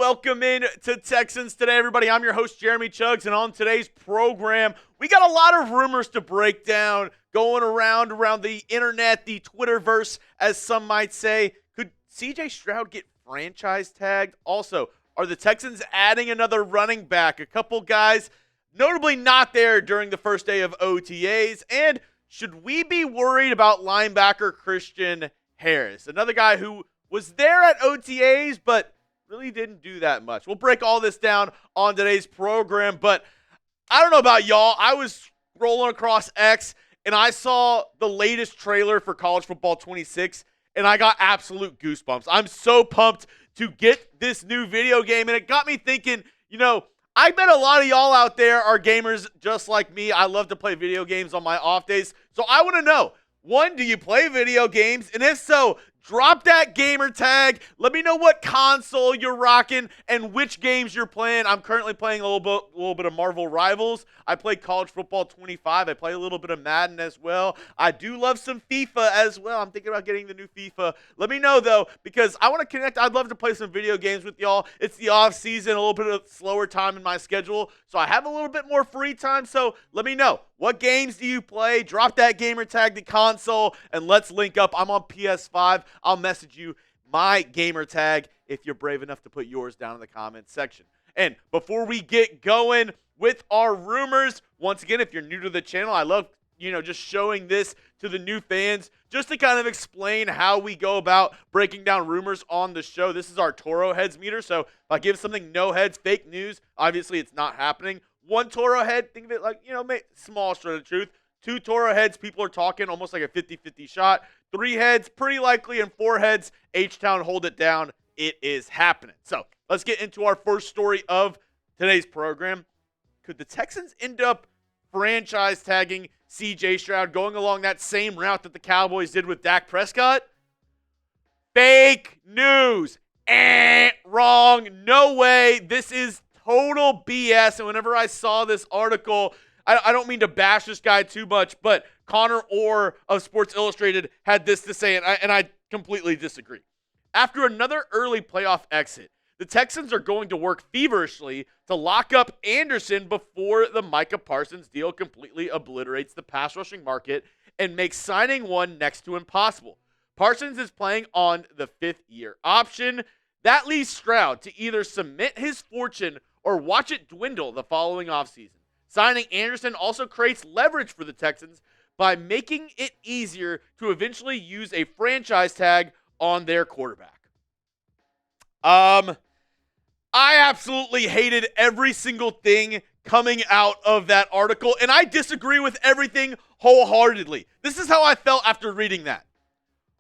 welcome in to Texans Today, everybody. I'm your host, Jeremy Chuggs, and on today's program, we got a lot of rumors to break down going around the internet, the Twitterverse, as some might say. Could CJ Stroud get franchise tagged? Also, are the Texans adding another running back? A couple guys notably not there during the first day of OTAs. And should we be worried about linebacker Christian Harris? Another guy who was there at OTAs, but really didn't do that much. We'll break all this down on today's program, but I don't know about y'all. I was scrolling across X, and I saw the latest trailer for College Football 26, and I got absolute goosebumps. I'm so pumped to get this new video game, and it got me thinking, I bet a lot of y'all out there are gamers just like me. I love to play video games on my off days, so I want to know, one, do you play video games? And if so, drop that gamer tag. Let me know what console you're rocking and which games you're playing. I'm currently playing a little bit of Marvel Rivals. I play College Football 25. I play a little bit of Madden as well. I do love some FIFA as well. I'm thinking about getting the new FIFA. Let me know, though, because I want to connect. I'd love to play some video games with y'all. It's the off season, a little bit of slower time in my schedule, so I have a little bit more free time. So let me know. What games do you play? Drop that gamer tag, the console, and let's link up. I'm on PS5. I'll message you my gamer tag if you're brave enough to put yours down in the comments section. And before we get going with our rumors, once again, if you're new to the channel, I love, just showing this to the new fans just to kind of explain how we go about breaking down rumors on the show. This is our Toro heads meter. So if I give something no heads, fake news, obviously it's not happening. One Toro head, think of it like, small shred of truth. Two Toro heads, people are talking almost like a 50-50 shot. 3 heads, pretty likely, and 4 heads, H-Town, hold it down. It is happening. So let's get into our first story of today's program. Could the Texans end up franchise tagging CJ Stroud, going along that same route that the Cowboys did with Dak Prescott? Fake news. Wrong. No way. This is total BS. And whenever I saw this article, I don't mean to bash this guy too much, but Connor Orr of Sports Illustrated had this to say, and I completely disagree. After another early playoff exit, the Texans are going to work feverishly to lock up Anderson before the Micah Parsons deal completely obliterates the pass rushing market and makes signing one next to impossible. Parsons is playing on the 5th-year option. That leaves Stroud to either submit his fortune or watch it dwindle the following offseason. Signing Anderson also creates leverage for the Texans by making it easier to eventually use a franchise tag on their quarterback. I absolutely hated every single thing coming out of that article, and I disagree with everything wholeheartedly. This is how I felt after reading that.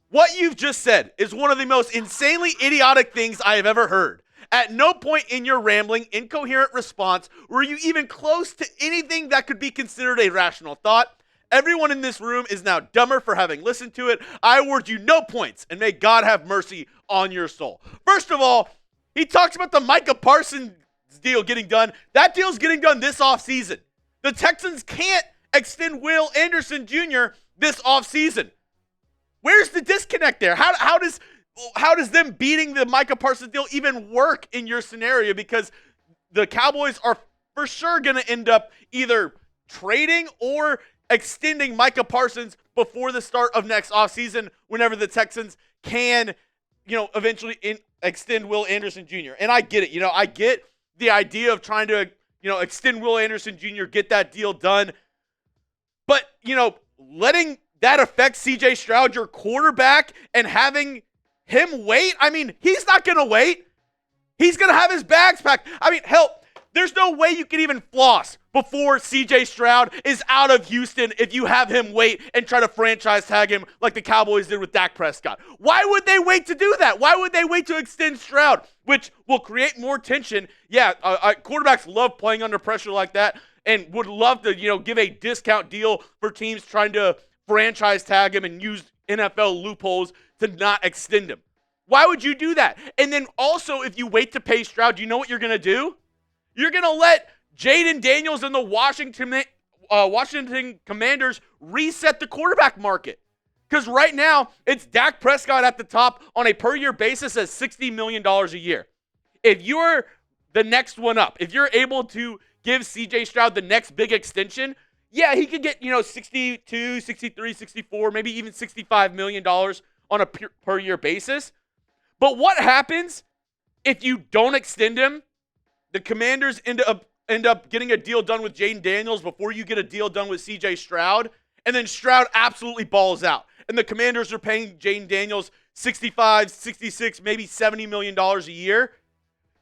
What you've just said is one of the most insanely idiotic things I have ever heard. At no point in your rambling, incoherent response were you even close to anything that could be considered a rational thought. Everyone in this room is now dumber for having listened to it. I award you no points, and may God have mercy on your soul. First of all, he talks about the Micah Parsons deal getting done. That deal's getting done this offseason. The Texans can't extend Will Anderson Jr. this offseason. Where's the disconnect there? How does them beating the Micah Parsons deal even work in your scenario? Because the Cowboys are for sure going to end up either trading or extending Micah Parsons before the start of next offseason whenever the Texans can, eventually extend Will Anderson Jr. And I get it. I get the idea of trying to, extend Will Anderson Jr., get that deal done. But, letting that affect CJ Stroud, your quarterback, and having him wait? I mean, he's not going to wait. He's going to have his bags packed. I mean, hell, there's no way you can even floss before CJ Stroud is out of Houston if you have him wait and try to franchise tag him like the Cowboys did with Dak Prescott. Why would they wait to do that? Why would they wait to extend Stroud, which will create more tension? Yeah, quarterbacks love playing under pressure like that and would love to, give a discount deal for teams trying to franchise tag him and use NFL loopholes to not extend him. Why would you do that? And then also, if you wait to pay Stroud, you know what you're going to do? You're going to let Jaden Daniels and the Washington Commanders reset the quarterback market. Because right now, it's Dak Prescott at the top on a per-year basis at $60 million a year. if you're the next one up, if you're able to give CJ Stroud the next big extension, yeah, he could get, 62, 63, 64, maybe even $65 million on a per year basis. But what happens if you don't extend him? The Commanders end up getting a deal done with Jaden Daniels before you get a deal done with CJ Stroud, and then Stroud absolutely balls out. And the Commanders are paying Jaden Daniels 65, 66, maybe $70 million a year.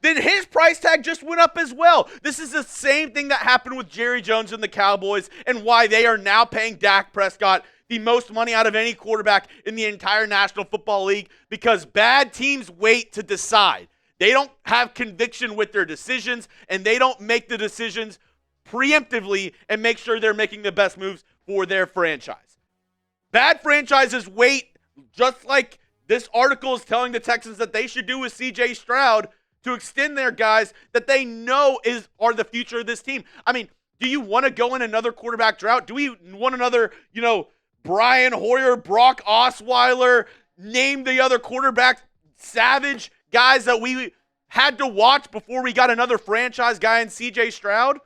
Then his price tag just went up as well. This is the same thing that happened with Jerry Jones and the Cowboys, and why they are now paying Dak Prescott the most money out of any quarterback in the entire National Football League, because bad teams wait to decide. They don't have conviction with their decisions, and they don't make the decisions preemptively and make sure they're making the best moves for their franchise. Bad franchises wait, just like this article is telling the Texans that they should do with CJ Stroud, to extend their guys that they know are the future of this team. I mean, do you want to go in another quarterback drought? Do we want another, Brian Hoyer, Brock Osweiler, name the other quarterback, savage guys that we had to watch before we got another franchise guy in CJ Stroud?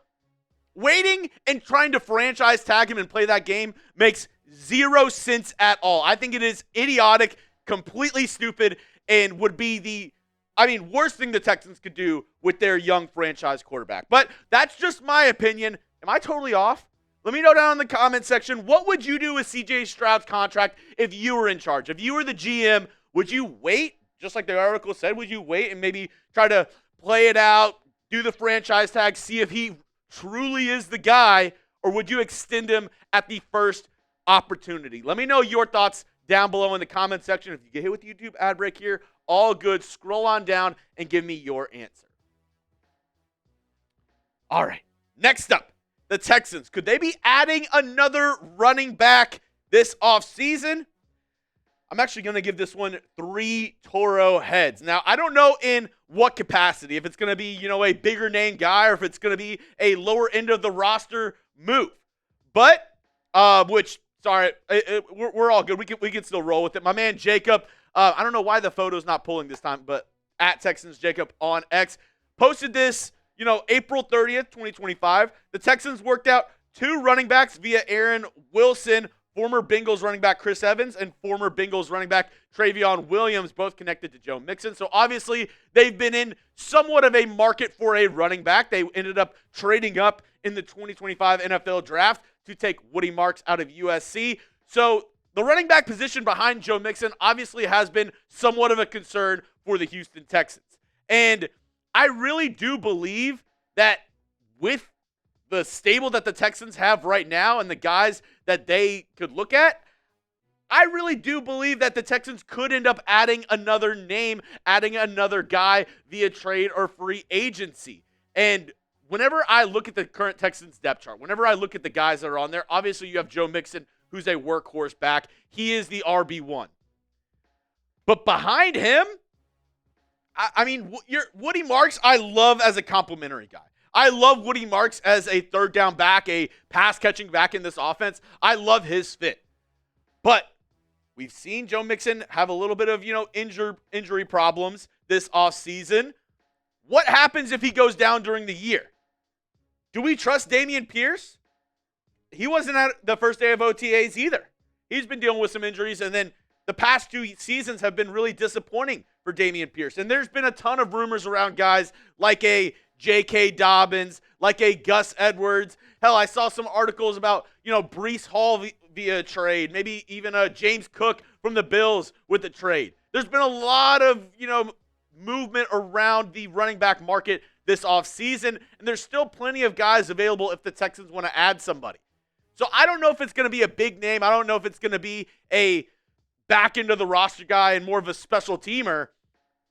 Waiting and trying to franchise tag him and play that game makes zero sense at all. I think it is idiotic, completely stupid, and would be the worst thing the Texans could do with their young franchise quarterback. But that's just my opinion. Am I totally off? Let me know down in the comment section. What would you do with CJ Stroud's contract if you were in charge? If you were the GM, would you wait? Just like the article said, would you wait and maybe try to play it out, do the franchise tag, see if he truly is the guy, or would you extend him at the first opportunity? Let me know your thoughts down below in the comment section. If you get hit with the YouTube ad break here, all good. Scroll on down and give me your answer. All right, next up, the Texans. Could they be adding another running back this offseason? I'm actually going to give this one 3 Toro heads. Now, I don't know in what capacity, if it's going to be, a bigger name guy, or if it's going to be a lower end of the roster move. But, we're all good. We can still roll with it. My man Jacob, I don't know why the photo's not pulling this time, but at Texans Jacob on X posted this, April 30th, 2025. The Texans worked out 2 running backs via Aaron Wilson, former Bengals running back Chris Evans, and former Bengals running back Travion Williams, both connected to Joe Mixon. So obviously they've been in somewhat of a market for a running back. They ended up trading up in the 2025 NFL draft to take Woody Marks out of USC. So the running back position behind Joe Mixon obviously has been somewhat of a concern for the Houston Texans. And I really do believe that with the stable that the Texans have right now and the guys that they could look at, I really do believe that the Texans could end up adding another name, adding another guy via trade or free agency. And whenever I look at the current Texans depth chart, whenever I look at the guys that are on there, obviously you have Joe Mixon, who's a workhorse back. He is the RB1. But behind him, Woody Marks, I love as a complimentary guy. I love Woody Marks as a third down back, a pass-catching back in this offense. I love his fit. But we've seen Joe Mixon have a little bit of, injury problems this offseason. What happens if he goes down during the year? Do we trust Dameon Pierce? He wasn't at the first day of OTAs either. He's been dealing with some injuries, and then the past 2 seasons have been really disappointing for Dameon Pierce. And there's been a ton of rumors around guys like a J.K. Dobbins, like a Gus Edwards. Hell, I saw some articles about, Breece Hall via trade, maybe even a James Cook from the Bills with the trade. There's been a lot of, movement around the running back market this offseason, and there's still plenty of guys available if the Texans want to add somebody. So I don't know if it's going to be a big name. I don't know if it's going to be a back end of the roster guy and more of a special teamer.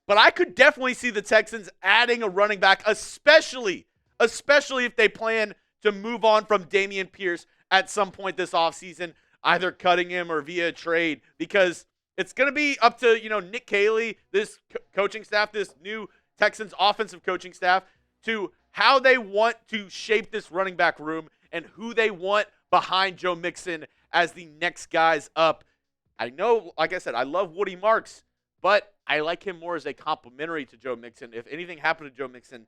But I could definitely see the Texans adding a running back, especially if they plan to move on from Dameon Pierce at some point this offseason, either cutting him or via trade, because it's going to be up to, Nick Caley, this coaching staff, this new Texans offensive coaching staff, to how they want to shape this running back room and who they want behind Joe Mixon as the next guys up. I know, like I said, I love Woody Marks, but I like him more as a complementary to Joe Mixon. If anything happened to Joe Mixon,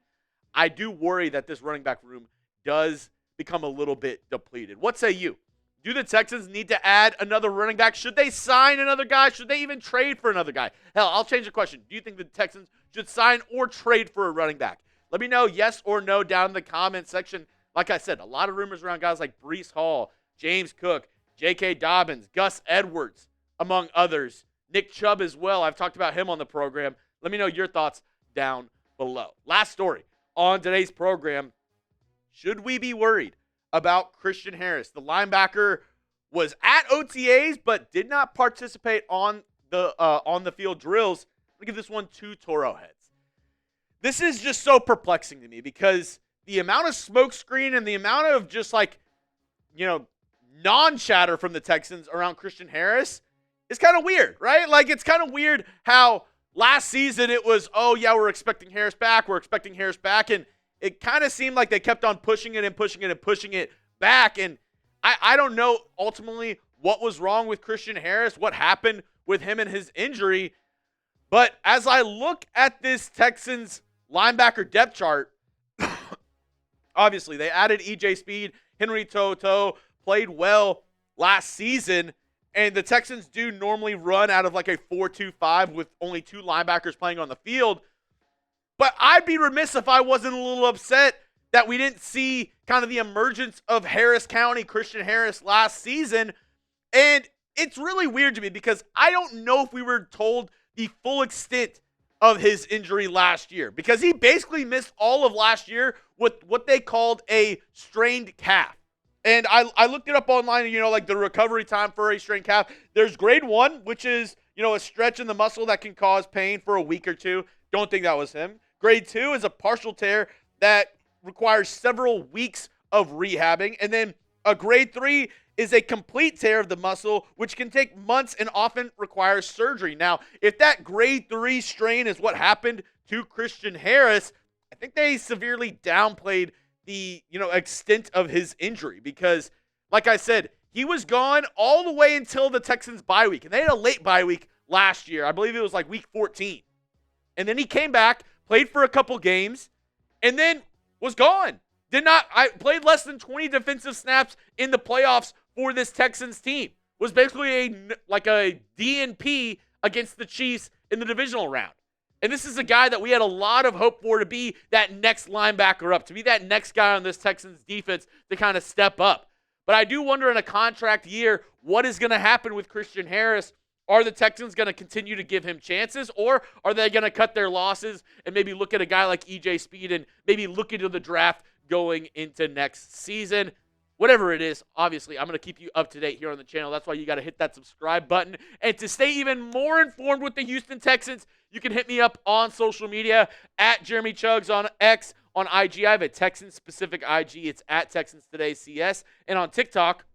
I do worry that this running back room does become a little bit depleted. What say you? Do the Texans need to add another running back? Should they sign another guy? Should they even trade for another guy? Hell, I'll change the question. Do you think the Texans should sign or trade for a running back? Let me know yes or no down in the comment section. Like I said, a lot of rumors around guys like Breece Hall, James Cook, J.K. Dobbins, Gus Edwards, among others. Nick Chubb as well. I've talked about him on the program. Let me know your thoughts down below. Last story on today's program. Should we be worried about Christian Harris? The linebacker was at OTAs but did not participate on the field drills. I'm going to give this one 2 Toro heads. This is just so perplexing to me because the amount of smokescreen and the amount of just non-chatter from the Texans around Christian Harris is kind of weird, right? Like, it's kind of weird how last season it was, oh, yeah, we're expecting Harris back. And it kind of seemed like they kept on pushing it and pushing it and pushing it back. And I don't know ultimately what was wrong with Christian Harris, what happened with him and his injury. But as I look at this Texans linebacker depth chart, obviously they added EJ Speed, Henry Toto, played well last season. And the Texans do normally run out of like a 4-2-5 with only 2 linebackers playing on the field. But I'd be remiss if I wasn't a little upset that we didn't see kind of the emergence of Harris County, Christian Harris last season. And it's really weird to me because I don't know if we were told the full extent of his injury last year, because he basically missed all of last year with what they called a strained calf. And I looked it up online, like the recovery time for a strained calf. There's grade 1, which is, a stretch in the muscle that can cause pain for a week or 2. Don't think that was him. Grade 2 is a partial tear that requires several weeks of rehabbing. And then a grade 3 is a complete tear of the muscle, which can take months and often requires surgery. Now, if that grade 3 strain is what happened to Christian Harris, I think they severely downplayed the, extent of his injury because, like I said, he was gone all the way until the Texans bye week. And they had a late bye week last year. I believe it was like week 14. And then he came back, played for a couple games, and then was gone. I played less than 20 defensive snaps in the playoffs for this Texans team. Was basically a DNP against the Chiefs in the divisional round. And this is a guy that we had a lot of hope for to be that next linebacker up, to be that next guy on this Texans defense to kind of step up. But I do wonder in a contract year, what is going to happen with Christian Harris? Are the Texans going to continue to give him chances, or are they going to cut their losses and maybe look at a guy like EJ Speed and maybe look into the draft going into next season? Whatever it is, obviously, I'm going to keep you up to date here on the channel. That's why you got to hit that subscribe button. And to stay even more informed with the Houston Texans, you can hit me up on social media at Jeremy Chuggs on X, on IG. I have a Texans-specific IG. It's at Texans Today CS. And on TikTok,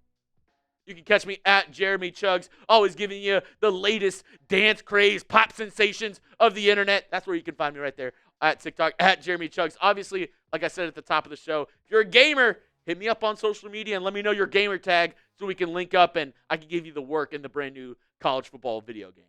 you can catch me at Jeremy Chuggs, always giving you the latest dance craze, pop sensations of the internet. That's where you can find me right there at TikTok, at Jeremy Chuggs. Obviously, like I said at the top of the show, if you're a gamer, hit me up on social media and let me know your gamer tag so we can link up and I can give you the work in the brand new college football video game.